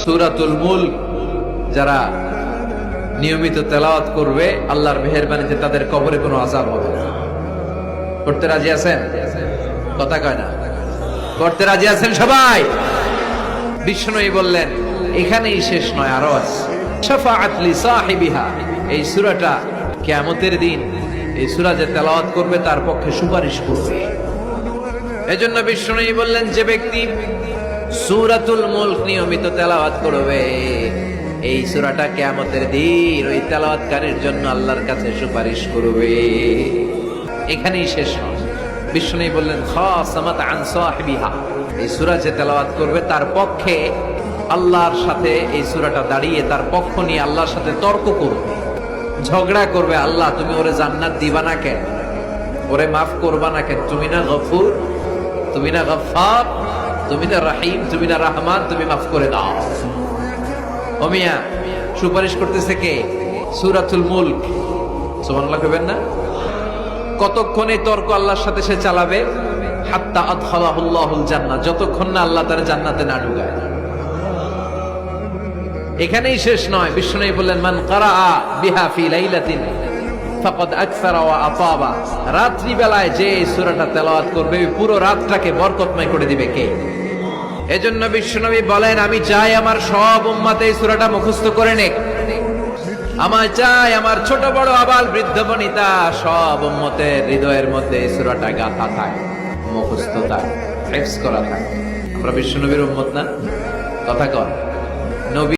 সূরাতুল মুলক যারা নিয়মিত তেলাওয়াত করবে আল্লাহর মেহেরবানিতে তাদের কবরে কোনো আযাব হবে না। করতে রাজি আছেন? কথা কয় না। করতে রাজি আছেন সবাই? বিষ্ণুই বললেন এখানেই শেষ নয়, আরো আছে। শাফাআত লি সাহিবিহা, এই সূরাটা কিয়ামতের দিন এই সূরা যে তেলাওয়াত করবে তার পক্ষে সুপারিশ করবে। এজন্য বিষ্ণুই বললেন যে ব্যক্তি সূরাতুল মুলক নিয়মিত তেলাওয়াত করবে এই সূরাটা কিয়ামতের দিন ওই তেলাওয়াতকারীর জন্য আল্লাহর কাছে সুপারিশ করবে। এখানেই শেষ নয়। বিষ্ণুই বললেন খাসামাত আন সাহিবিহা, এই সূরা যে তেলাওয়াত করবে তার পক্ষে আল্লাহর সাথে এই সূরাটা দাঁড়িয়ে তার পক্ষ নিয়ে আল্লাহর সাথে তর্ক করবে, ঝগড়া করবে। আল্লাহ তুমি ওরে জান্নাত দিবা না কেন, ওরে মাফ করবা না কেন? তুমি না গফুর, তুমি না গফফার, তুমি না রহিম, তুমি না রহমান, তুমি মাফ করে দাও। ও মিয়া, সুপারিশ করতেছে কে? সূরাতুল মুলক। সুবহানাল্লাহ কইবেন না? কতক্ষণ এই তর্ক আল্লাহর সাথে সে চালাবে? হাত্তা আদখালাহুল্লাহুল জান্নাহ, যতক্ষণ না আল্লাহ তার জান্নাতে না ঢুকায়। এখানেই শেষ নয়। বিষ্ণু বললেন মান কারাআ বিহা ফি লাইলাতিন ফাকাদ আকসারা ওয়া আতাবা, রাত্রি বেলায় যে সূরাটা তেলাওয়াত করবে পুরো রাতটাকে বরকতময় করে দিবে কে? এজন্য বিশ্বনবী বলেন আমি চাই আমার সব উম্মত এই সূরাটা মুখস্থ করে নেক। আমার চাই আমার ছোট বড় আবাল বৃদ্ধ বনিতা সব উম্মতের হৃদয়ের মধ্যে এই সূরাটা গাঁথা থাকে, মুখস্থ থাকে, হিফজ করা থাকে। আমরা বিশ্বনবীর উম্মত না? কথা কর। নবী